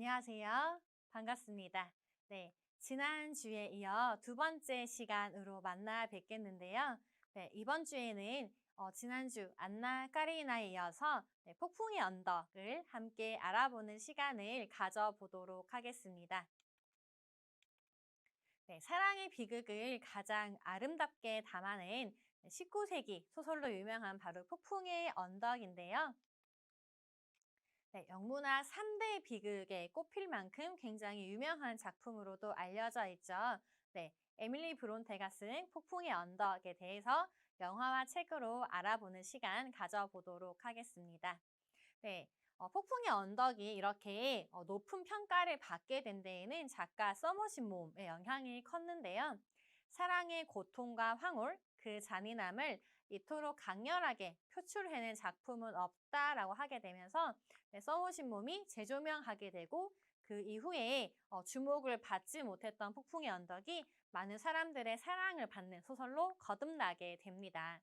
안녕하세요. 반갑습니다. 네, 지난주에 이어 두 번째 시간으로 만나 뵙겠는데요. 네, 이번 주에는 지난주 안나 까리나에 이어서 폭풍의 언덕을 함께 알아보는 시간을 가져보도록 하겠습니다. 네, 사랑의 비극을 가장 아름답게 담아낸 19세기 소설로 유명한 바로 폭풍의 언덕인데요. 네, 영문학 3대 비극에 꼽힐 만큼 굉장히 유명한 작품으로도 알려져 있죠. 네, 에밀리 브론테가 쓴 폭풍의 언덕에 대해서 영화와 책으로 알아보는 시간 가져보도록 하겠습니다. 네, 폭풍의 언덕이 이렇게 높은 평가를 받게 된 데에는 작가 서머신 몸의 영향이 컸는데요. 사랑의 고통과 황홀, 그 잔인함을 이토록 강렬하게 표출해낸 작품은 없다라고 하게 되면서 서머신 몸이 재조명하게 되고 그 이후에 주목을 받지 못했던 폭풍의 언덕이 많은 사람들의 사랑을 받는 소설로 거듭나게 됩니다.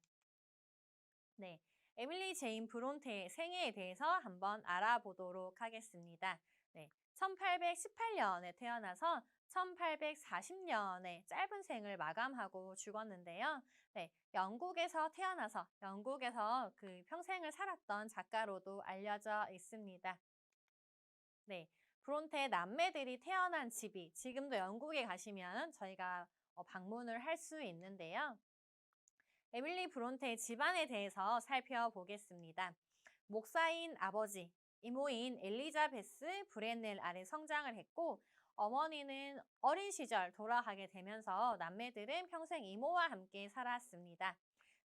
네, 에밀리 제인 브론테의 생애에 대해서 한번 알아보도록 하겠습니다. 네, 1818년에 태어나서 1840년에 짧은 생을 마감하고 죽었는데요. 네, 영국에서 태어나서 영국에서 그 평생을 살았던 작가로도 알려져 있습니다. 네, 브론테 남매들이 태어난 집이 지금도 영국에 가시면 저희가 방문을 할 수 있는데요. 에밀리 브론테의 집안에 대해서 살펴보겠습니다. 목사인 아버지, 이모인 엘리자베스 브레넬 아래 성장을 했고 어머니는 어린 시절 돌아가게 되면서 남매들은 평생 이모와 함께 살았습니다.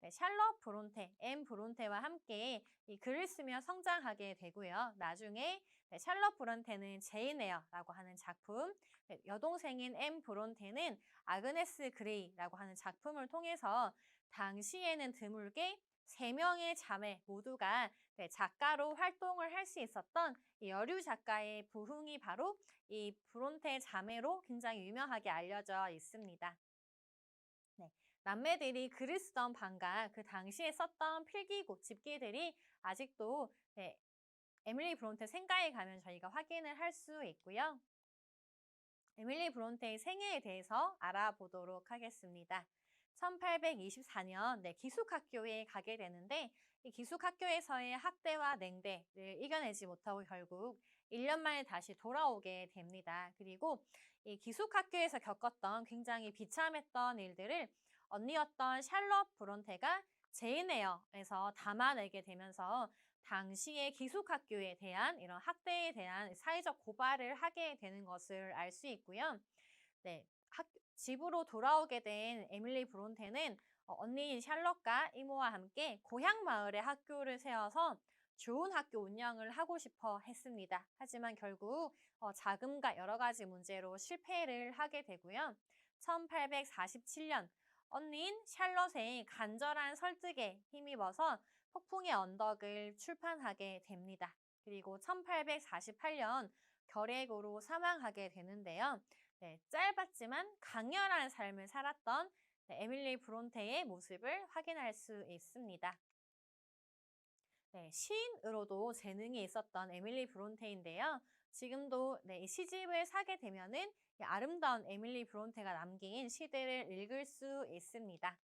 네, 샬럿 브론테, 앤 브론테와 함께 이 글을 쓰며 성장하게 되고요. 나중에 샬럿 브론테는 제인 에어라고 하는 작품, 여동생인 앤 브론테는 아그네스 그레이라고 하는 작품을 통해서 당시에는 드물게 3명의 자매 모두가 작가로 활동을 할 수 있었던 이 여류 작가의 부흥이 바로 이 브론테 자매로 굉장히 유명하게 알려져 있습니다. 네, 남매들이 글을 쓰던 방과 그 당시에 썼던 필기구, 집기들이 아직도 에밀리 브론테 생가에 가면 저희가 확인을 할 수 있고요. 에밀리 브론테의 생애에 대해서 알아보도록 하겠습니다. 1824년 기숙학교에 가게 되는데 이 기숙학교에서의 학대와 냉대를 이겨내지 못하고 결국 1년 만에 다시 돌아오게 됩니다. 그리고 이 기숙학교에서 겪었던 굉장히 비참했던 일들을 언니였던 샬럿 브론테가 제인 에어에서 담아내게 되면서 당시의 기숙학교에 대한 이런 학대에 대한 사회적 고발을 하게 되는 것을 알 수 있고요. 네, 집으로 돌아오게 된 에밀리 브론테는 언니인 샬럿과 이모와 함께 고향 마을에 학교를 세워서 좋은 학교 운영을 하고 싶어 했습니다. 하지만 결국 자금과 여러 가지 문제로 실패를 하게 되고요. 1847년 언니인 샬럿의 간절한 설득에 힘입어서 폭풍의 언덕을 출판하게 됩니다. 그리고 1848년 결핵으로 사망하게 되는데요. 네, 짧았지만 강렬한 삶을 살았던 에밀리 브론테의 모습을 확인할 수 있습니다. 네, 시인으로도 재능이 있었던 에밀리 브론테인데요. 지금도 이 시집을 사게 되면은 아름다운 에밀리 브론테가 남긴 시들을 읽을 수 있습니다.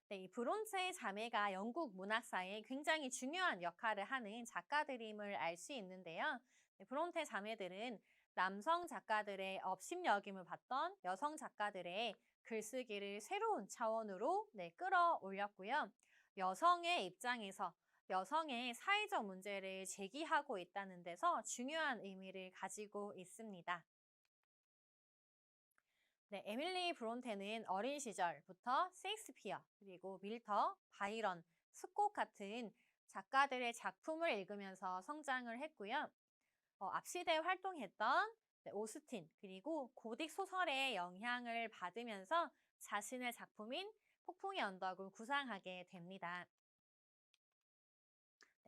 네, 이 브론테의 자매가 영국 문학사에 굉장히 중요한 역할을 하는 작가들임을 알 수 있는데요. 브론테 자매들은 남성 작가들의 업신여김을 받던 여성 작가들의 글쓰기를 새로운 차원으로 끌어올렸고요. 여성의 입장에서 여성의 사회적 문제를 제기하고 있다는 데서 중요한 의미를 가지고 있습니다. 네, 에밀리 브론테는 어린 시절부터 셰익스피어, 그리고 밀터, 바이런, 스콧 같은 작가들의 작품을 읽으면서 성장을 했고요. 앞시대에 활동했던 오스틴, 그리고 고딕 소설의 영향을 받으면서 자신의 작품인 폭풍의 언덕을 구상하게 됩니다.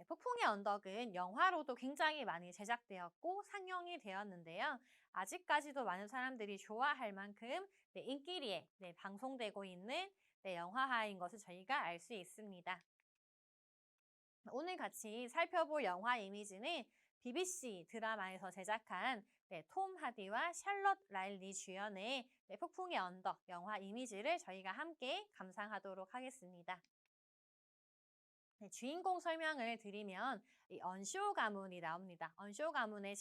폭풍의 언덕은 영화로도 굉장히 많이 제작되었고 상영이 되었는데요. 아직까지도 많은 사람들이 좋아할 만큼 인기리에 방송되고 있는 영화화인 것을 저희가 알 수 있습니다. 오늘 같이 살펴볼 영화 이미지는 BBC 드라마에서 제작한 톰 하디와 샬럿 라일리 주연의 폭풍의 언덕 영화 이미지를 저희가 함께 감상하도록 하겠습니다. 주인공 설명을 드리면 이 언쇼 가문이 나옵니다. 언쇼 가문의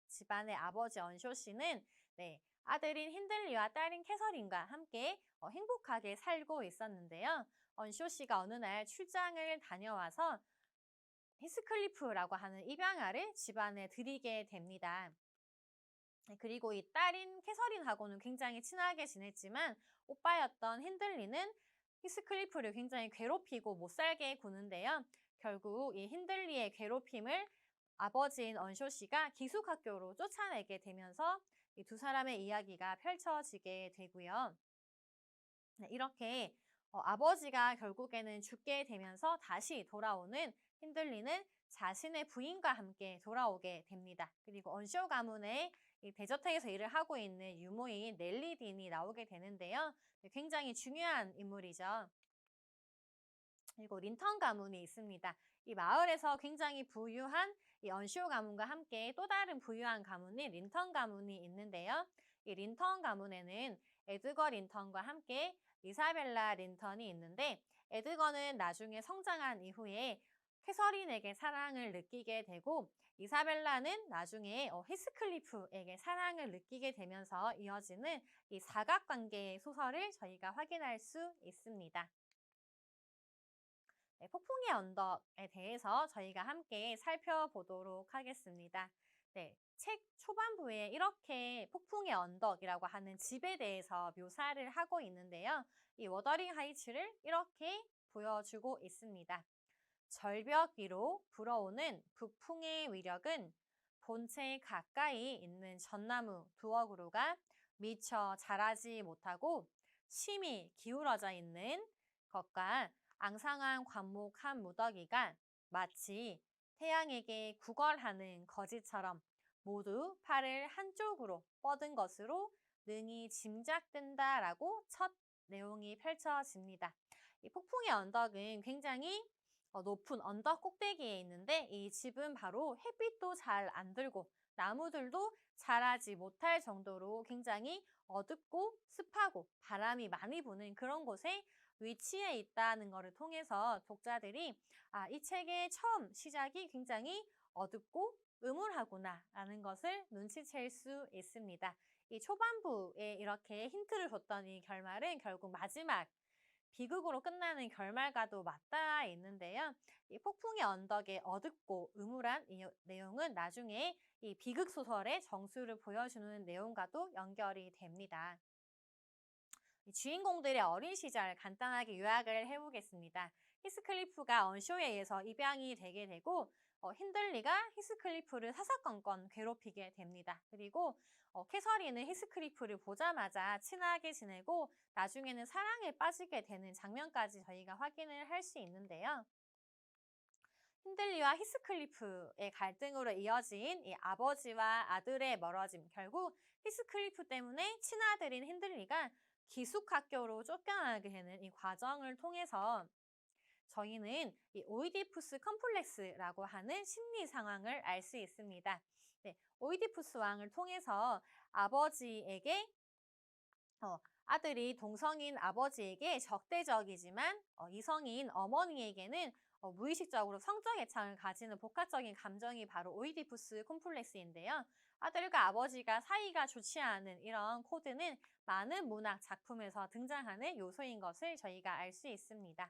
집안의 아버지 언쇼 씨는 아들인 힌들리와 딸인 캐서린과 함께 행복하게 살고 있었는데요. 언쇼 씨가 어느 날 출장을 다녀와서 히스클리프라고 하는 입양아를 집안에 들이게 됩니다. 그리고 이 딸인 캐서린하고는 굉장히 친하게 지냈지만 오빠였던 힌들리는 히스클리프를 굉장히 괴롭히고 못살게 구는데요. 결국 이 힌들리의 괴롭힘을 아버지인 언쇼 씨가 기숙학교로 쫓아내게 되면서 이 두 사람의 이야기가 펼쳐지게 되고요. 이렇게 아버지가 결국에는 죽게 되면서 다시 돌아오는 힌들리는 자신의 부인과 함께 돌아오게 됩니다. 그리고 언쇼 가문의 대저택에서 일을 하고 있는 유모인 넬리 딘이 나오게 되는데요. 굉장히 중요한 인물이죠. 그리고 린턴 가문이 있습니다. 이 마을에서 굉장히 부유한 이 언쇼 가문과 함께 또 다른 부유한 가문인 린턴 가문이 있는데요. 이 린턴 가문에는 에드거 린턴과 함께 이사벨라 린턴이 있는데 에드거는 나중에 성장한 이후에 캐서린에게 사랑을 느끼게 되고 이사벨라는 나중에 히스클리프에게 사랑을 느끼게 되면서 이어지는 이 사각관계의 소설을 저희가 확인할 수 있습니다. 폭풍의 언덕에 대해서 저희가 함께 살펴보도록 하겠습니다. 책 초반부에 이렇게 폭풍의 언덕이라고 하는 집에 대해서 묘사를 하고 있는데요. 이 워더링 하이츠를 이렇게 보여주고 있습니다. 절벽 위로 불어오는 북풍의 위력은 본체 가까이 있는 전나무 두어 그루가 미처 자라지 못하고 심히 기울어져 있는 것과 앙상한 관목 한 무더기가 마치 태양에게 구걸하는 거지처럼 모두 팔을 한쪽으로 뻗은 것으로 능히 짐작된다라고 첫 내용이 펼쳐집니다. 이 폭풍의 언덕은 굉장히 높은 언덕 꼭대기에 있는데 이 집은 바로 햇빛도 잘 안 들고 나무들도 자라지 못할 정도로 굉장히 어둡고 습하고 바람이 많이 부는 그런 곳에 위치해 있다는 것을 통해서 독자들이 이 책의 처음 시작이 굉장히 어둡고 음울하구나 라는 것을 눈치챌 수 있습니다. 이 초반부에 이렇게 힌트를 줬더니 결말은 결국 마지막 비극으로 끝나는 결말과도 맞닿아 있는데요. 이 폭풍의 언덕의 어둡고 음울한 이 내용은 나중에 이 비극 소설의 정수를 보여주는 내용과도 연결이 됩니다. 주인공들의 어린 시절 간단하게 요약을 해보겠습니다. 히스클리프가 언쇼에 의해서 입양이 되게 되고 힌들리가 히스클리프를 사사건건 괴롭히게 됩니다. 그리고 캐서린은 히스클리프를 보자마자 친하게 지내고 나중에는 사랑에 빠지게 되는 장면까지 저희가 확인을 할 수 있는데요. 힌들리와 히스클리프의 갈등으로 이어진 이 아버지와 아들의 멀어짐, 결국 히스클리프 때문에 친아들인 힌들리가 기숙학교로 쫓겨나게 되는 이 과정을 통해서 저희는 이 오이디푸스 컴플렉스라고 하는 심리 상황을 알 수 있습니다. 오이디푸스 왕을 통해서 아버지에게 아들이 동성인 아버지에게 적대적이지만 이성인 어머니에게는 무의식적으로 성적 애착을 가지는 복합적인 감정이 바로 오이디푸스 콤플렉스인데요. 아들과 아버지가 사이가 좋지 않은 이런 코드는 많은 문학 작품에서 등장하는 요소인 것을 저희가 알 수 있습니다.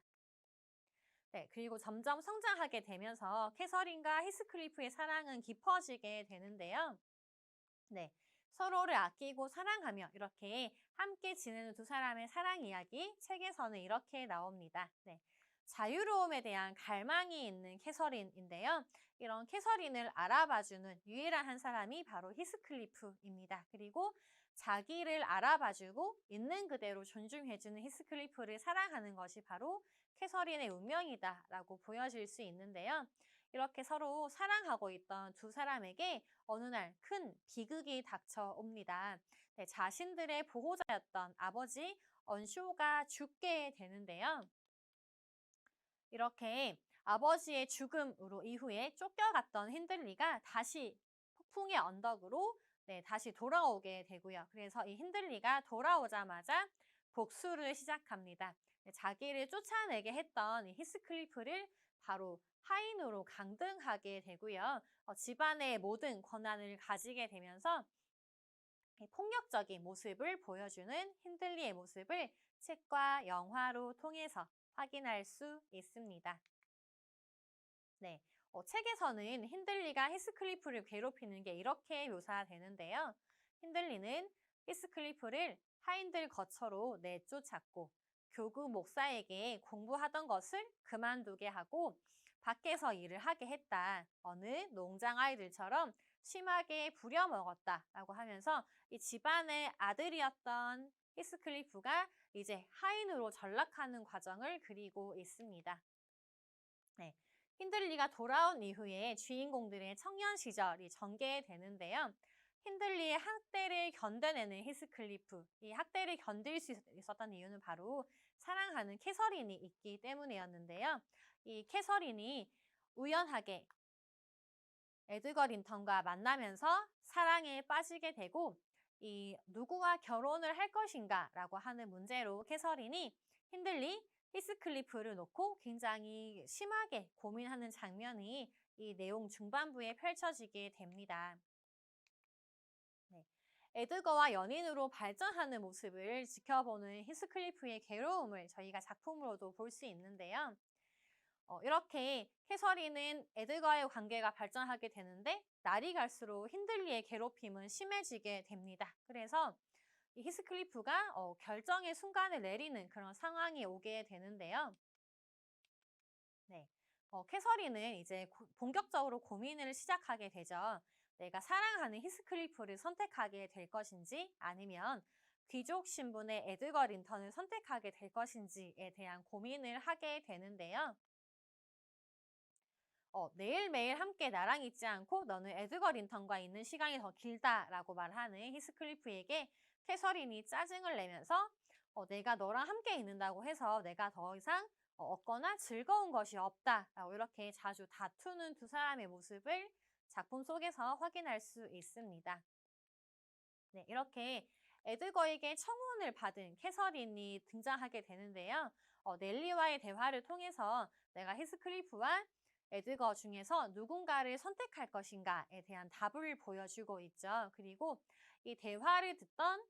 그리고 점점 성장하게 되면서 캐서린과 히스클리프의 사랑은 깊어지게 되는데요. 서로를 아끼고 사랑하며 이렇게 함께 지내는 두 사람의 사랑 이야기 책에서는 이렇게 나옵니다. 자유로움에 대한 갈망이 있는 캐서린인데요. 이런 캐서린을 알아봐주는 유일한 한 사람이 바로 히스클리프입니다. 그리고 자기를 알아봐주고 있는 그대로 존중해주는 히스클리프를 사랑하는 것이 바로 캐서린의 운명이다라고 보여질 수 있는데요. 이렇게 서로 사랑하고 있던 두 사람에게 어느 날 큰 비극이 닥쳐옵니다. 자신들의 보호자였던 아버지 언쇼가 죽게 되는데요. 이렇게 아버지의 죽음으로 이후에 쫓겨갔던 힌들리가 다시 폭풍의 언덕으로 다시 돌아오게 되고요. 그래서 이 힌들리가 돌아오자마자 복수를 시작합니다. 자기를 쫓아내게 했던 이 히스클리프를 바로 하인으로 강등하게 되고요. 집안의 모든 권한을 가지게 되면서 폭력적인 모습을 보여주는 힌들리의 모습을 책과 영화로 통해서 확인할 수 있습니다. 네, 책에서는 힌들리가 히스클리프를 괴롭히는 게 이렇게 묘사되는데요. 힌들리는 히스클리프를 하인들 거처로 내쫓았고 교구 목사에게 공부하던 것을 그만두게 하고 밖에서 일을 하게 했다. 어느 농장 아이들처럼 심하게 부려먹었다. 라고 하면서 이 집안의 아들이었던 히스클리프가 이제 하인으로 전락하는 과정을 그리고 있습니다. 네. 힌들리가 돌아온 이후에 주인공들의 청년 시절이 전개되는데요. 힌들리의 학대를 견뎌내는 히스클리프, 이 학대를 견딜 수 있었던 이유는 바로 사랑하는 캐서린이 있기 때문이었는데요. 이 캐서린이 우연하게 에드거 린턴과 만나면서 사랑에 빠지게 되고 이 누구와 결혼을 할 것인가 라고 하는 문제로 캐서린이 힌들리, 히스클리프를 놓고 굉장히 심하게 고민하는 장면이 이 내용 중반부에 펼쳐지게 됩니다. 네. 에드거와 연인으로 발전하는 모습을 지켜보는 히스클리프의 괴로움을 저희가 작품으로도 볼 수 있는데요. 이렇게 캐서린은 에드거의 관계가 발전하게 되는데 날이 갈수록 힌들리의 괴롭힘은 심해지게 됩니다. 그래서 이 히스클리프가 결정의 순간을 내리는 그런 상황이 오게 되는데요. 네. 캐서린은 이제 본격적으로 고민을 시작하게 되죠. 내가 사랑하는 히스클리프를 선택하게 될 것인지 아니면 귀족 신분의 에드거 린턴을 선택하게 될 것인지에 대한 고민을 하게 되는데요. 매일매일 함께 나랑 있지 않고 너는 에드거 린턴과 있는 시간이 더 길다라고 말하는 히스클리프에게 캐서린이 짜증을 내면서 내가 너랑 함께 있는다고 해서 내가 더 이상 얻거나 즐거운 것이 없다라고 이렇게 자주 다투는 두 사람의 모습을 작품 속에서 확인할 수 있습니다. 네, 이렇게 에드거에게 청혼을 받은 캐서린이 등장하게 되는데요. 넬리와의 대화를 통해서 내가 히스클리프와 에드거 중에서 누군가를 선택할 것인가에 대한 답을 보여주고 있죠. 그리고 이 대화를 듣던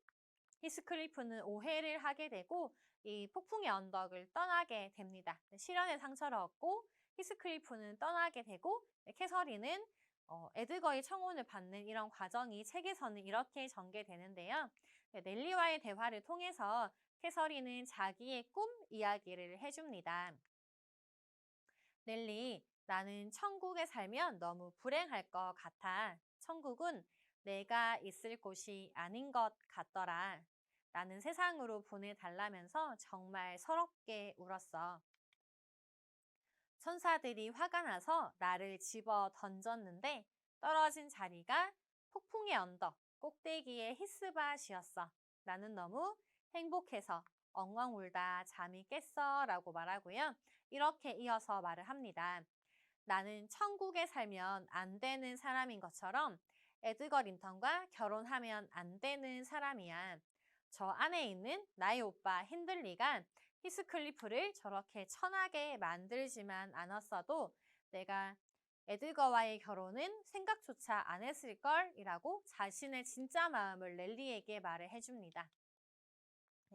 히스클리프는 오해를 하게 되고 이 폭풍의 언덕을 떠나게 됩니다. 시련의 상처를 얻고 히스클리프는 떠나게 되고 캐서린은 에드거의 청혼을 받는 이런 과정이 책에서는 이렇게 전개되는데요. 넬리와의 대화를 통해서 캐서린은 자기의 꿈 이야기를 해줍니다. 넬리, 나는 천국에 살면 너무 불행할 것 같아. 천국은 내가 있을 곳이 아닌 것 같더라. 나는 세상으로 보내달라면서 정말 서럽게 울었어. 천사들이 화가 나서 나를 집어 던졌는데 떨어진 자리가 폭풍의 언덕 꼭대기의 히스밭이었어. 나는 너무 행복해서 엉엉 울다 잠이 깼어 라고 말하고요. 이렇게 이어서 말을 합니다. 나는 천국에 살면 안 되는 사람인 것처럼 에드거 린턴과 결혼하면 안 되는 사람이야. 저 안에 있는 나의 오빠 힌들리가 히스클리프를 저렇게 천하게 만들지만 않았어도 내가 에드거와의 결혼은 생각조차 안 했을걸 이라고 자신의 진짜 마음을 넬리에게 말을 해줍니다.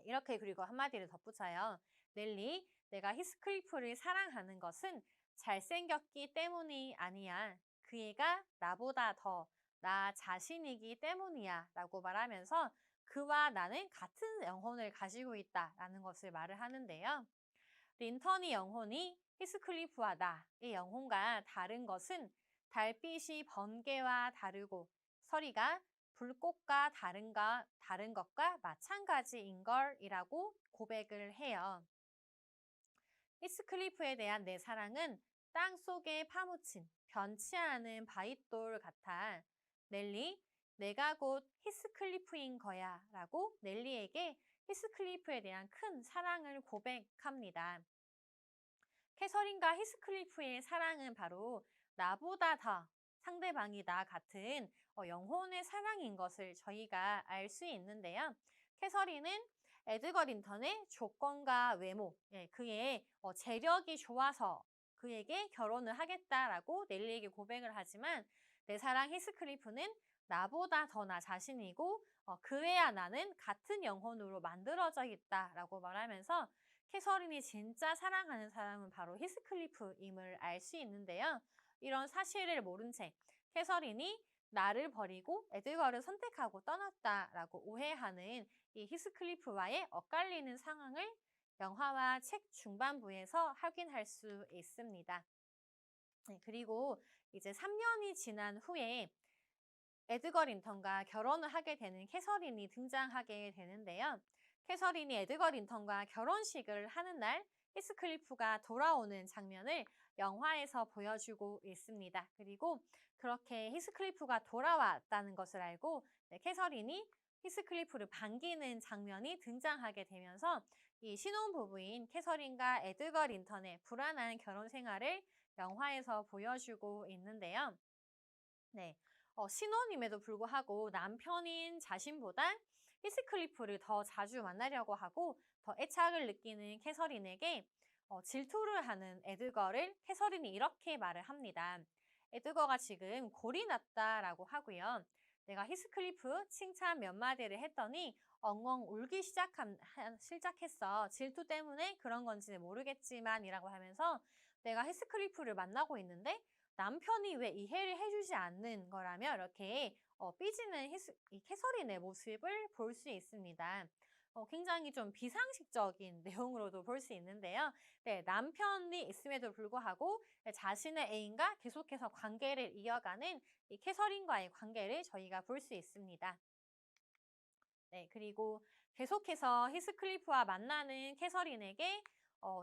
이렇게 그리고 한마디를 덧붙여요. 넬리, 내가 히스클리프를 사랑하는 것은 잘생겼기 때문이 아니야. 그 애가 나보다 더 나 자신이기 때문이야 라고 말하면서 그와 나는 같은 영혼을 가지고 있다라는 것을 말을 하는데요. 린턴의 영혼이 히스클리프와 나의 영혼과 다른 것은 달빛이 번개와 다르고 서리가 불꽃과 다른 것과 마찬가지인 걸이라고 고백을 해요. 히스클리프에 대한 내 사랑은 땅 속에 파묻힌 변치 않은 바윗돌 같아. 넬리, 내가 곧 히스클리프인 거야 라고 넬리에게 히스클리프에 대한 큰 사랑을 고백합니다. 캐서린과 히스클리프의 사랑은 바로 나보다 더 상대방이 나 같은 영혼의 사랑인 것을 저희가 알 수 있는데요. 캐서린은 에드거 린턴의 조건과 외모, 그의 재력이 좋아서 그에게 결혼을 하겠다라고 넬리에게 고백을 하지만 내 사랑 히스클리프는 나보다 더 나 자신이고 그애와 나는 같은 영혼으로 만들어져 있다라고 말하면서 캐서린이 진짜 사랑하는 사람은 바로 히스클리프임을 알 수 있는데요. 이런 사실을 모른 채 캐서린이 나를 버리고 에드거를 선택하고 떠났다라고 오해하는 이 히스클리프와의 엇갈리는 상황을 영화와 책 중반부에서 확인할 수 있습니다. 네, 그리고 이제 3년이 지난 후에 에드거 린턴과 결혼을 하게 되는 캐서린이 등장하게 되는데요. 캐서린이 에드거 린턴과 결혼식을 하는 날 히스클리프가 돌아오는 장면을 영화에서 보여주고 있습니다. 그리고 그렇게 히스클리프가 돌아왔다는 것을 알고 캐서린이 히스클리프를 반기는 장면이 등장하게 되면서 이 신혼부부인 캐서린과 에드거 린턴의 불안한 결혼 생활을 영화에서 보여주고 있는데요. 네. 신혼임에도 불구하고 남편인 자신보다 히스클리프를 더 자주 만나려고 하고 더 애착을 느끼는 캐서린에게 질투를 하는 에드거를 캐서린이 이렇게 말을 합니다. 에드거가 지금 골이 났다라고 하고요. 내가 히스클리프 칭찬 몇 마디를 했더니 엉엉 울기 시작했어. 질투 때문에 그런 건지는 모르겠지만 이라고 하면서 내가 히스클리프를 만나고 있는데 남편이 왜 이해를 해주지 않는 거라며 이렇게 삐지는 이 캐서린의 모습을 볼 수 있습니다. 굉장히 좀 비상식적인 내용으로도 볼 수 있는데요. 네, 남편이 있음에도 불구하고 자신의 애인과 계속해서 관계를 이어가는 이 캐서린과의 관계를 저희가 볼 수 있습니다. 네, 그리고 계속해서 히스클리프와 만나는 캐서린에게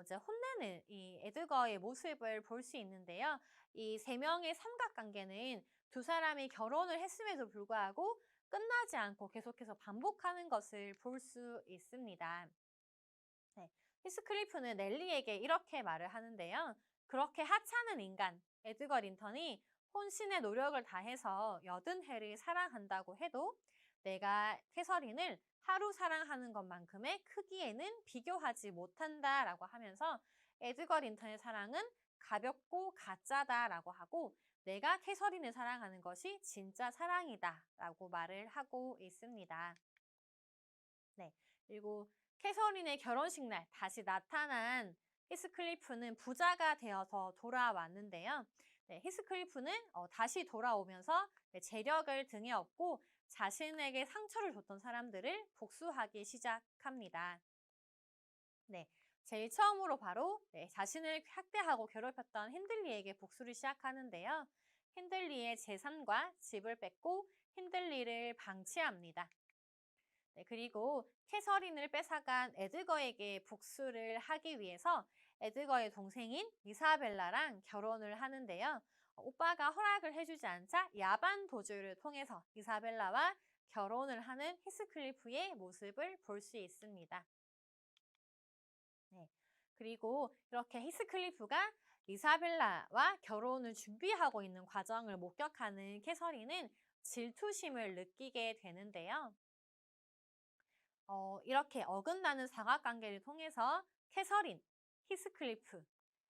이제 혼내는 이 에드거의 모습을 볼 수 있는데요. 이 세 명의 삼각관계는 두 사람이 결혼을 했음에도 불구하고 끝나지 않고 계속해서 반복하는 것을 볼 수 있습니다. 네, 히스클리프는 넬리에게 이렇게 말을 하는데요. 그렇게 하찮은 인간, 에드거 린턴이 혼신의 노력을 다해서 80해를 사랑한다고 해도 내가 캐서린을 하루 사랑하는 것만큼의 크기에는 비교하지 못한다라고 하면서 에드거 린턴의 사랑은 가볍고 가짜다라고 하고 내가 캐서린을 사랑하는 것이 진짜 사랑이다라고 말을 하고 있습니다. 네, 그리고 캐서린의 결혼식 날 다시 나타난 히스클리프는 부자가 되어서 돌아왔는데요. 네, 히스클리프는 다시 돌아오면서 재력을 등에 업고 자신에게 상처를 줬던 사람들을 복수하기 시작합니다. 네, 제일 처음으로 바로 자신을 학대하고 괴롭혔던 힌들리에게 복수를 시작하는데요. 힌들리의 재산과 집을 뺏고 힌들리를 방치합니다. 네, 그리고 캐서린을 뺏어간 에드거에게 복수를 하기 위해서 에드거의 동생인 이사벨라랑 결혼을 하는데요. 오빠가 허락을 해주지 않자 야반 도주를 통해서 이사벨라와 결혼을 하는 히스클리프의 모습을 볼 수 있습니다. 네, 그리고 이렇게 히스클리프가 이사벨라와 결혼을 준비하고 있는 과정을 목격하는 캐서린은 질투심을 느끼게 되는데요. 이렇게 어긋나는 사각관계를 통해서 캐서린, 히스클리프,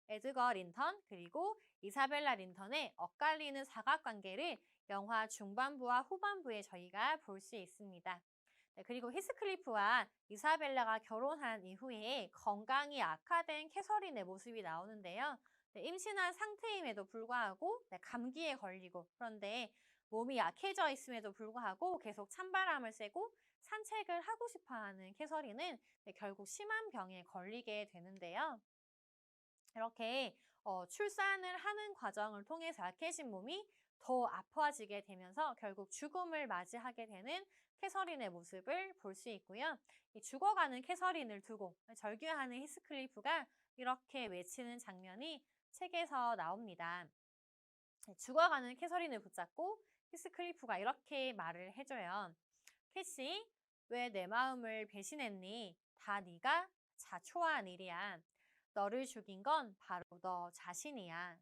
에드거 린턴, 그리고 이사벨라 린턴의 엇갈리는 사각관계를 영화 중반부와 후반부에 저희가 볼 수 있습니다. 네, 그리고 히스클리프와 이사벨라가 결혼한 이후에 건강이 악화된 캐서린의 모습이 나오는데요. 네, 임신한 상태임에도 불구하고 감기에 걸리고 그런데 몸이 약해져 있음에도 불구하고 계속 찬바람을 쐬고 산책을 하고 싶어하는 캐서린은 결국 심한 병에 걸리게 되는데요. 이렇게 출산을 하는 과정을 통해서 약해진 몸이 더 아파지게 되면서 결국 죽음을 맞이하게 되는 캐서린의 모습을 볼 수 있고요. 이 죽어가는 캐서린을 두고 절규하는 히스클리프가 이렇게 외치는 장면이 책에서 나옵니다. 죽어가는 캐서린을 붙잡고 히스클리프가 이렇게 말을 해줘요. 캐시, 왜 내 마음을 배신했니? 다 네가 자초한 일이야. 너를 죽인 건 바로 너 자신이야.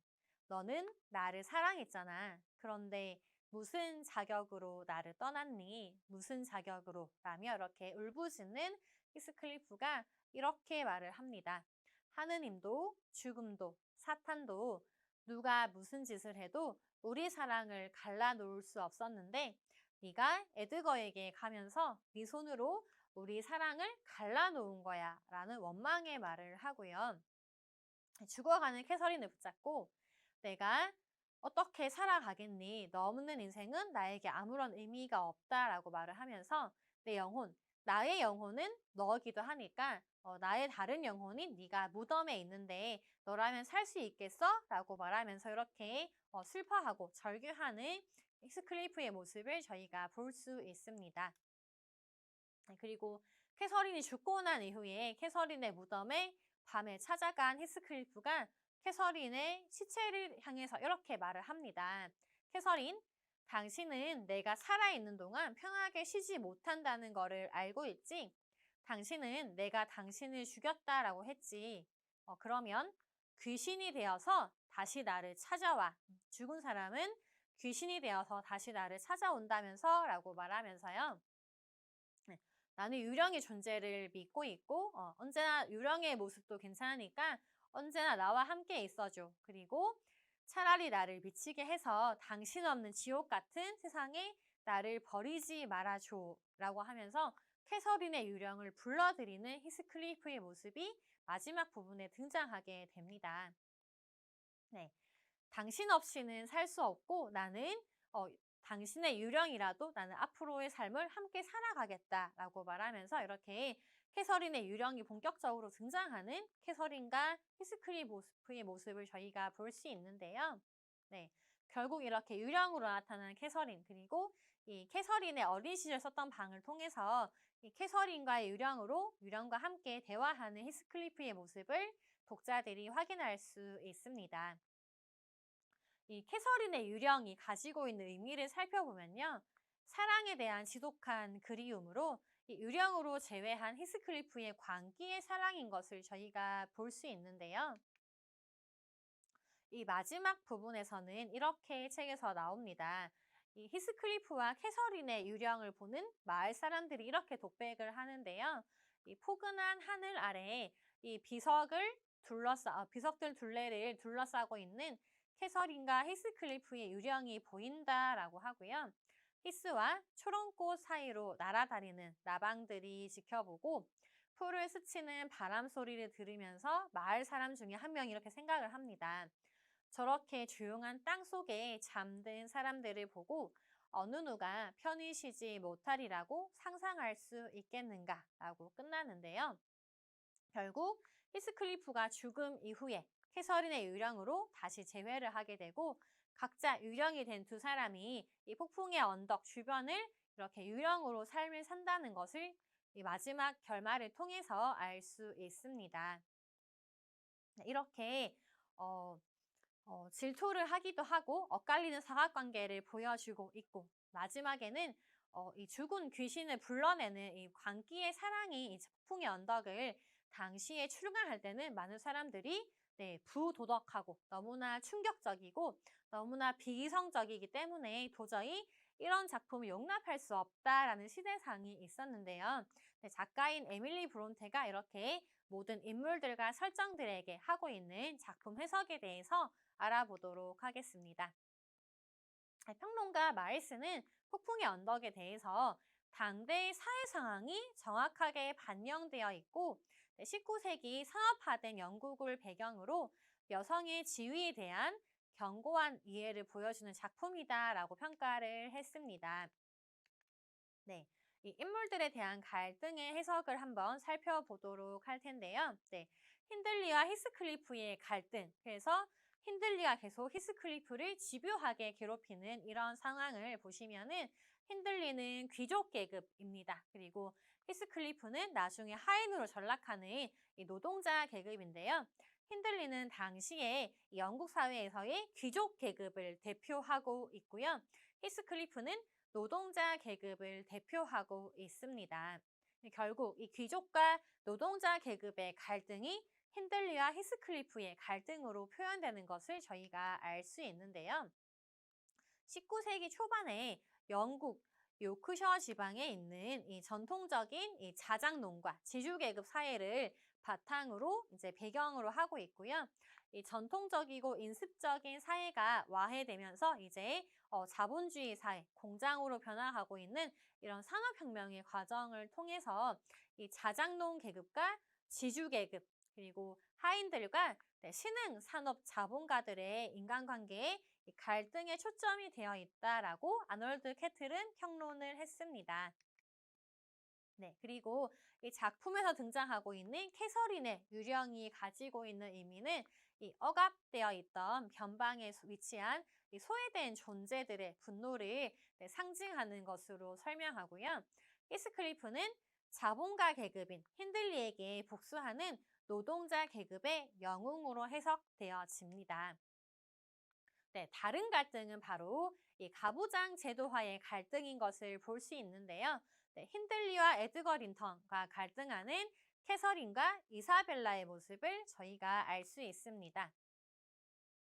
너는 나를 사랑했잖아. 그런데 무슨 자격으로 나를 떠났니? 무슨 자격으로? 라며 이렇게 울부짖는 히스클리프가 이렇게 말을 합니다. 하느님도 죽음도 사탄도 누가 무슨 짓을 해도 우리 사랑을 갈라놓을 수 없었는데 네가 에드거에게 가면서 네 손으로 우리 사랑을 갈라놓은 거야 라는 원망의 말을 하고요. 죽어가는 캐서린을 붙잡고 내가 어떻게 살아가겠니? 너 없는 인생은 나에게 아무런 의미가 없다라고 말을 하면서 내 영혼, 나의 영혼은 너기도 하니까 나의 다른 영혼인 네가 무덤에 있는데 너라면 살 수 있겠어? 라고 말하면서 이렇게 슬퍼하고 절규하는 히스클리프의 모습을 저희가 볼 수 있습니다. 그리고 캐서린이 죽고 난 이후에 캐서린의 무덤에 밤에 찾아간 히스클리프가 캐서린의 시체를 향해서 이렇게 말을 합니다. 캐서린, 당신은 내가 살아있는 동안 편하게 쉬지 못한다는 것을 알고 있지? 당신은 내가 당신을 죽였다라고 했지. 그러면 귀신이 되어서 다시 나를 찾아와. 죽은 사람은 귀신이 되어서 다시 나를 찾아온다면서 라고 말하면서요. 나는 유령의 존재를 믿고 있고 언제나 유령의 모습도 괜찮으니까 언제나 나와 함께 있어줘. 그리고 차라리 나를 미치게 해서 당신 없는 지옥 같은 세상에 나를 버리지 말아줘 라고 하면서 캐서린의 유령을 불러들이는 히스클리프의 모습이 마지막 부분에 등장하게 됩니다. 네, 당신 없이는 살 수 없고 나는 당신의 유령이라도 나는 앞으로의 삶을 함께 살아가겠다라고 말하면서 이렇게 캐서린의 유령이 본격적으로 등장하는 캐서린과 히스클리프의 모습을 저희가 볼 수 있는데요. 네, 결국 이렇게 유령으로 나타난 캐서린 그리고 이 캐서린의 어린 시절 썼던 방을 통해서 이 캐서린과의 유령과 함께 대화하는 히스클리프의 모습을 독자들이 확인할 수 있습니다. 이 캐서린의 유령이 가지고 있는 의미를 살펴보면요. 사랑에 대한 지독한 그리움으로 이 유령으로 제외한 히스클리프의 광기의 사랑인 것을 저희가 볼 수 있는데요. 이 마지막 부분에서는 이렇게 책에서 나옵니다. 이 히스클리프와 캐서린의 유령을 보는 마을 사람들이 이렇게 독백을 하는데요. 이 포근한 하늘 아래에 이 비석들 둘레를 둘러싸고 있는 캐서린과 히스클리프의 유령이 보인다라고 하고요. 히스와 초롱꽃 사이로 날아다니는 나방들이 지켜보고 풀을 스치는 바람 소리를 들으면서 마을 사람 중에 한 명이 이렇게 생각을 합니다. 저렇게 조용한 땅 속에 잠든 사람들을 보고 어느 누가 편히 쉬지 못하리라고 상상할 수 있겠는가라고 끝나는데요. 결국 히스클리프가 죽음 이후에 캐서린의 유령으로 다시 재회를 하게 되고 각자 유령이 된 두 사람이 이 폭풍의 언덕 주변을 이렇게 유령으로 삶을 산다는 것을 이 마지막 결말을 통해서 알 수 있습니다. 이렇게 질투를 하기도 하고 엇갈리는 사각관계를 보여주고 있고 마지막에는 이 죽은 귀신을 불러내는 이 광기의 사랑이 이 폭풍의 언덕을 당시에 출간할 때는 많은 사람들이 부도덕하고 너무나 충격적이고 너무나 비이성적이기 때문에 도저히 이런 작품을 용납할 수 없다라는 시대상이 있었는데요. 작가인 에밀리 브론테가 이렇게 모든 인물들과 설정들에게 하고 있는 작품 해석에 대해서 알아보도록 하겠습니다. 평론가 마일스는 폭풍의 언덕에 대해서 당대의 사회 상황이 정확하게 반영되어 있고 19세기 산업화된 영국을 배경으로 여성의 지위에 대한 견고한 이해를 보여주는 작품이다라고 평가를 했습니다. 네, 이 인물들에 대한 갈등의 해석을 한번 살펴보도록 할 텐데요. 힌들리와 히스클리프의 갈등. 그래서 힌들리가 계속 히스클리프를 집요하게 괴롭히는 이런 상황을 보시면은 힌들리는 귀족 계급입니다. 그리고 히스클리프는 나중에 하인으로 전락하는 이 노동자 계급인데요. 힌들리는 당시에 영국 사회에서의 귀족 계급을 대표하고 있고요. 히스클리프는 노동자 계급을 대표하고 있습니다. 결국 이 귀족과 노동자 계급의 갈등이 힌들리와 히스클리프의 갈등으로 표현되는 것을 저희가 알 수 있는데요. 19세기 초반에 영국 요크셔 지방에 있는 이 전통적인 이 자작농가, 지주계급 사회를 바탕으로 이제 배경으로 하고 있고요. 이 전통적이고 인습적인 사회가 와해되면서 이제 자본주의 사회, 공장으로 변화하고 있는 이런 산업혁명의 과정을 통해서 이 자작농 계급과 지주계급, 그리고 하인들과 신흥 산업 자본가들의 인간관계에 이 갈등에 초점이 되어 있다라고 아놀드 캐틀은 평론을 했습니다. 네, 그리고 이 작품에서 등장하고 있는 캐서린의 유령이 가지고 있는 의미는 이 억압되어 있던 변방에 위치한 이 소외된 존재들의 분노를 상징하는 것으로 설명하고요. 히스클리프는 자본가 계급인 힌들리에게 복수하는 노동자 계급의 영웅으로 해석되어집니다. 네, 다른 갈등은 바로 이 가부장 제도화의 갈등인 것을 볼 수 있는데요. 네, 힌들리와 에드거 린턴과 갈등하는 캐서린과 이사벨라의 모습을 저희가 알 수 있습니다.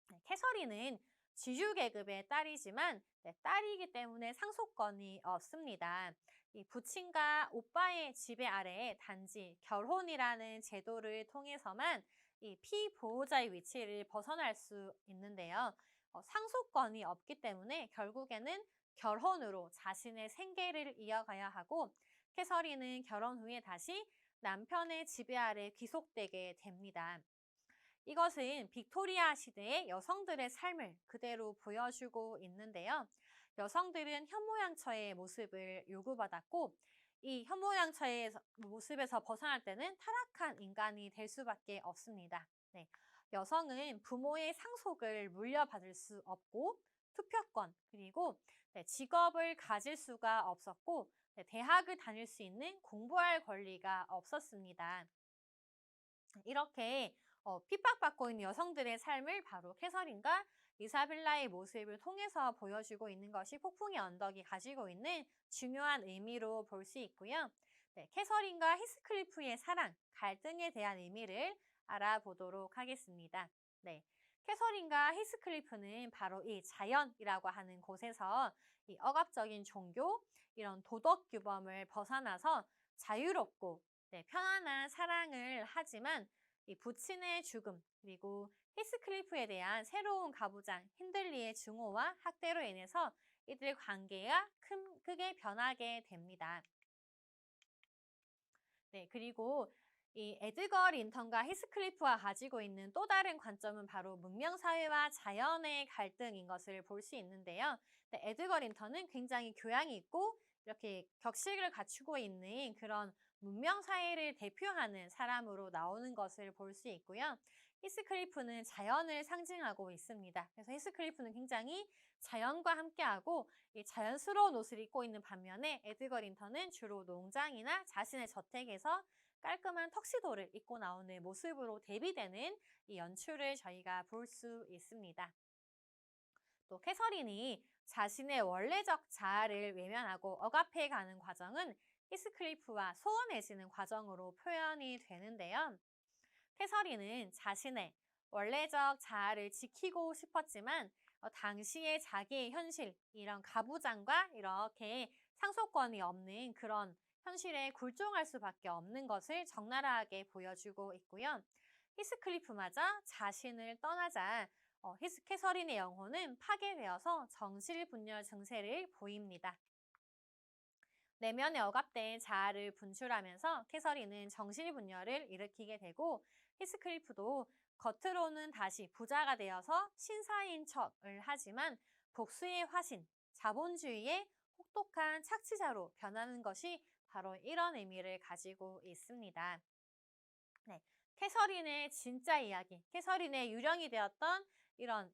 네, 캐서린은 지주 계급의 딸이지만 딸이기 때문에 상속권이 없습니다. 이 부친과 오빠의 지배 아래에 단지 결혼이라는 제도를 통해서만 이 피보호자의 위치를 벗어날 수 있는데요. 상속권이 없기 때문에 결국에는 결혼으로 자신의 생계를 이어가야 하고 캐서린은 결혼 후에 다시 남편의 지배 아래 귀속되게 됩니다. 이것은 빅토리아 시대의 여성들의 삶을 그대로 보여주고 있는데요. 여성들은 현모양처의 모습을 요구받았고 이 현모양처의 모습에서 벗어날 때는 타락한 인간이 될 수밖에 없습니다. 네. 여성은 부모의 상속을 물려받을 수 없고 투표권 그리고 직업을 가질 수가 없었고 대학을 다닐 수 있는 공부할 권리가 없었습니다. 이렇게 핍박받고 있는 여성들의 삶을 바로 캐서린과 이사벨라의 모습을 통해서 보여주고 있는 것이 폭풍의 언덕이 가지고 있는 중요한 의미로 볼 수 있고요. 네, 캐서린과 히스클리프의 사랑, 갈등에 대한 의미를 알아보도록 하겠습니다. 네, 캐서린과 히스클리프는 바로 이 자연이라고 하는 곳에서 이 억압적인 종교, 이런 도덕 규범을 벗어나서 자유롭고 편안한 사랑을 하지만 이 부친의 죽음 그리고 히스클리프에 대한 새로운 가부장 힌들리의 증오와 학대로 인해서 이들 관계가 크게 변하게 됩니다. 네, 그리고 이 에드거 린턴과 히스클리프가 가지고 있는 또 다른 관점은 바로 문명사회와 자연의 갈등인 것을 볼 수 있는데요. 네, 에드거 린턴은 굉장히 교양이 있고 이렇게 격식을 갖추고 있는 그런 문명사회를 대표하는 사람으로 나오는 것을 볼 수 있고요. 히스클리프는 자연을 상징하고 있습니다. 그래서 히스클리프는 굉장히 자연과 함께하고 이 자연스러운 옷을 입고 있는 반면에 에드거 린턴은 주로 농장이나 자신의 저택에서 깔끔한 턱시도를 입고 나오는 모습으로 대비되는 이 연출을 저희가 볼 수 있습니다. 또 캐서린이 자신의 원래적 자아를 외면하고 억압해가는 과정은 히스클리프와 소원해지는 과정으로 표현이 되는데요. 캐서린은 자신의 원래적 자아를 지키고 싶었지만 당시의 자기의 현실, 이런 가부장과 이렇게 상속권이 없는 그런 현실에 굴종할 수밖에 없는 것을 적나라하게 보여주고 있고요. 히스클리프마저 자신을 떠나자 캐서린의 영혼은 파괴되어서 정실분열 증세를 보입니다. 내면에 억압된 자아를 분출하면서 캐서린은 정실분열을 일으키게 되고 히스클리프도 겉으로는 다시 부자가 되어서 신사인 척을 하지만 복수의 화신, 자본주의의 혹독한 착취자로 변하는 것이 바로 이런 의미를 가지고 있습니다. 네, 캐서린의 진짜 이야기, 캐서린의 유령이 되었던 이런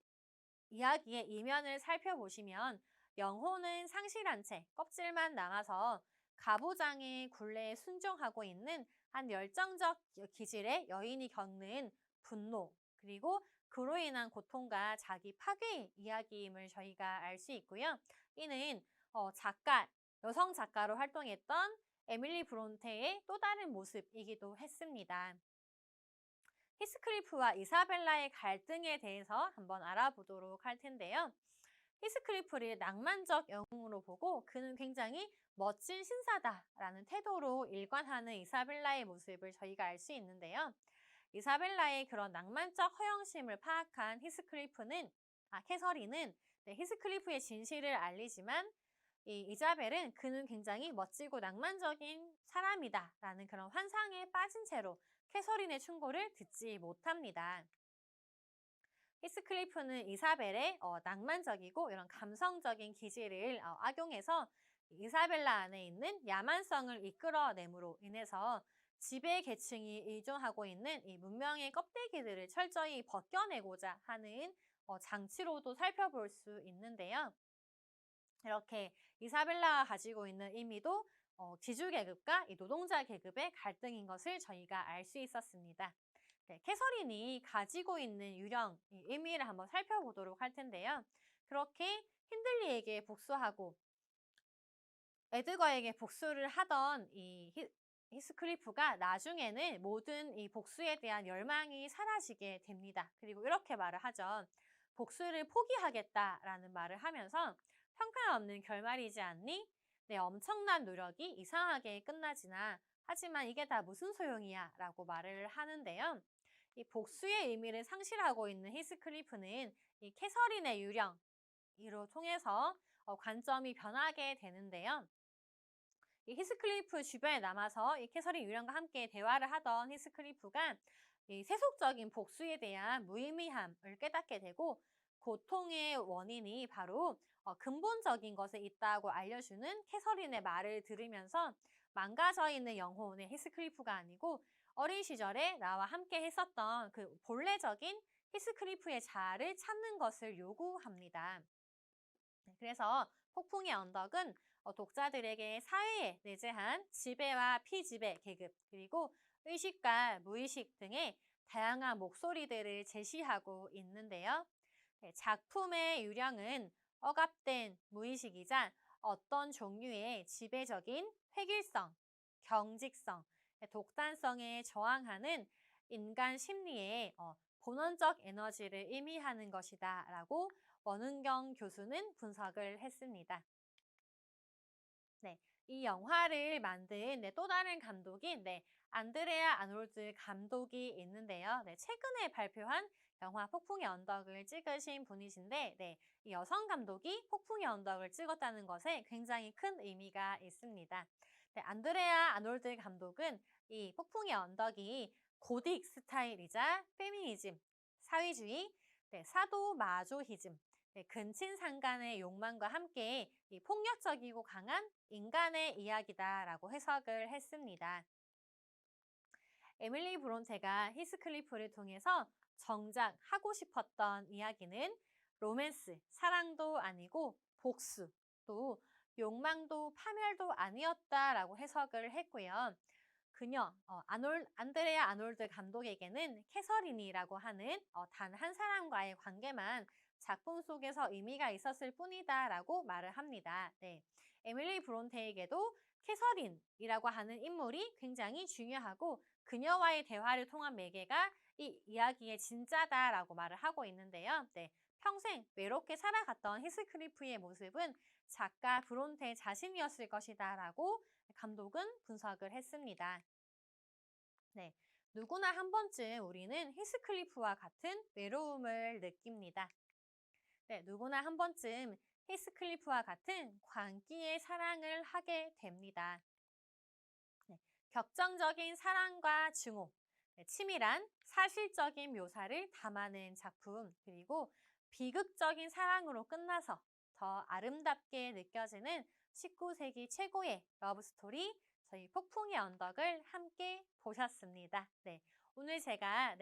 이야기의 이면을 살펴보시면 영혼은 상실한 채 껍질만 남아서 가부장의 굴레에 순종하고 있는 한 열정적 기질의 여인이 겪는 분노 그리고 그로 인한 고통과 자기 파괴의 이야기임을 저희가 알 수 있고요. 이는 작가, 여성 작가로 활동했던 에밀리 브론테의 또 다른 모습이기도 했습니다. 히스클리프와 이사벨라의 갈등에 대해서 한번 알아보도록 할 텐데요. 히스클리프를 낭만적 영웅으로 보고 그는 굉장히 멋진 신사다라는 태도로 일관하는 이사벨라의 모습을 저희가 알 수 있는데요. 이사벨라의 그런 낭만적 허영심을 파악한 캐서린은 히스클리프의 진실을 알리지만 이 이자벨은 그는 굉장히 멋지고 낭만적인 사람이다라는 그런 환상에 빠진 채로 캐서린의 충고를 듣지 못합니다. 히스클리프는 이사벨의 낭만적이고 이런 감성적인 기질을 악용해서 이사벨라 안에 있는 야만성을 이끌어냄으로 인해서 지배 계층이 의존하고 있는 이 문명의 껍데기들을 철저히 벗겨내고자 하는 장치로도 살펴볼 수 있는데요. 이렇게 이사벨라가 가지고 있는 의미도 지주계급과 이 노동자 계급의 갈등인 것을 저희가 알 수 있었습니다. 네, 캐서린이 가지고 있는 유령, 이 의미를 한번 살펴보도록 할 텐데요. 그렇게 힌들리에게 복수하고 에드거에게 복수를 하던 이 히스클리프가 나중에는 모든 이 복수에 대한 열망이 사라지게 됩니다. 그리고 이렇게 말을 하죠. 복수를 포기하겠다라는 말을 하면서 형편없는 결말이지 않니? 내 엄청난 노력이 이상하게 끝나지나 하지만 이게 다 무슨 소용이야 라고 말을 하는데요. 이 복수의 의미를 상실하고 있는 히스클리프는 이 캐서린의 유령으로 통해서 관점이 변하게 되는데요. 이 히스클리프 주변에 남아서 이 캐서린 유령과 함께 대화를 하던 히스클리프가 이 세속적인 복수에 대한 무의미함을 깨닫게 되고 고통의 원인이 바로 근본적인 것에 있다고 알려주는 캐서린의 말을 들으면서 망가져 있는 영혼의 히스클리프가 아니고 어린 시절에 나와 함께 했었던 그 본래적인 히스클리프의 자아를 찾는 것을 요구합니다. 그래서 폭풍의 언덕은 독자들에게 사회에 내재한 지배와 피지배 계급, 그리고 의식과 무의식 등의 다양한 목소리들을 제시하고 있는데요. 작품의 유령은 억압된 무의식이자 어떤 종류의 지배적인 획일성, 경직성, 독단성에 저항하는 인간 심리의 본원적 에너지를 의미하는 것이다 라고 원은경 교수는 분석을 했습니다. 네, 이 영화를 만든 또 다른 감독인 안드레아 아놀드 감독이 있는데요. 최근에 발표한 영화 폭풍의 언덕을 찍으신 분이신데 이 여성 감독이 폭풍의 언덕을 찍었다는 것에 굉장히 큰 의미가 있습니다. 안드레아 아놀드 감독은 이 폭풍의 언덕이 고딕 스타일이자 페미니즘, 사회주의, 사도마조히즘, 근친상간의 욕망과 함께 이 폭력적이고 강한 인간의 이야기다라고 해석을 했습니다. 에밀리 브론테가 히스클리프를 통해서 정작 하고 싶었던 이야기는 로맨스, 사랑도 아니고 복수, 또 욕망도 파멸도 아니었다라고 해석을 했고요. 그녀, 안드레아 아놀드 감독에게는 캐서린이라고 하는 단 한 사람과의 관계만 작품 속에서 의미가 있었을 뿐이다 라고 말을 합니다. 에밀리 브론테에게도 캐서린이라고 하는 인물이 굉장히 중요하고 그녀와의 대화를 통한 매개가 이 이야기의 진짜다라고 말을 하고 있는데요. 평생 외롭게 살아갔던 히스클리프의 모습은 작가 브론테 자신이었을 것이다 라고 감독은 분석을 했습니다. 누구나 한 번쯤 우리는 히스클리프와 같은 외로움을 느낍니다. 누구나 한 번쯤 히스클리프와 같은 광기의 사랑을 하게 됩니다. 격정적인 사랑과 증오, 치밀한 사실적인 묘사를 담아낸 작품, 그리고 비극적인 사랑으로 끝나서 더 아름답게 느껴지는 19세기 최고의 러브스토리, 저희 폭풍의 언덕을 함께 보셨습니다. 오늘 제가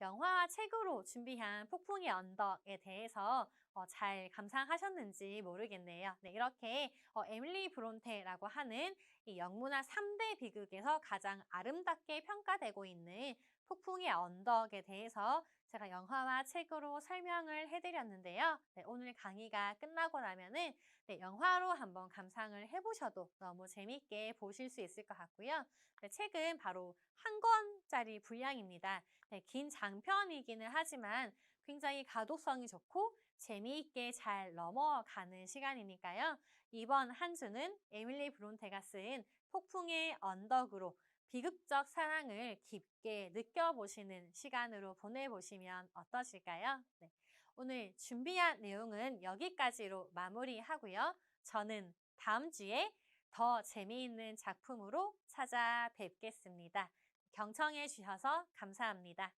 영화와 책으로 준비한 폭풍의 언덕에 대해서 잘 감상하셨는지 모르겠네요. 이렇게 에밀리 브론테라고 하는 이 영문학 3대 비극에서 가장 아름답게 평가되고 있는 폭풍의 언덕에 대해서 제가 영화와 책으로 설명을 해드렸는데요. 네, 오늘 강의가 끝나고 나면은 네, 영화로 한번 감상을 해보셔도 너무 재밌게 보실 수 있을 것 같고요. 네, 책은 바로 한 권짜리 분량입니다. 네, 긴 장편이기는 하지만 굉장히 가독성이 좋고 재미있게 잘 넘어가는 시간이니까요. 이번 한 주는 에밀리 브론테가 쓴 폭풍의 언덕으로 비극적 사랑을 깊게 느껴보시는 시간으로 보내보시면 어떠실까요? 네. 오늘 준비한 내용은 여기까지로 마무리하고요. 저는 다음 주에 더 재미있는 작품으로 찾아뵙겠습니다. 경청해 주셔서 감사합니다.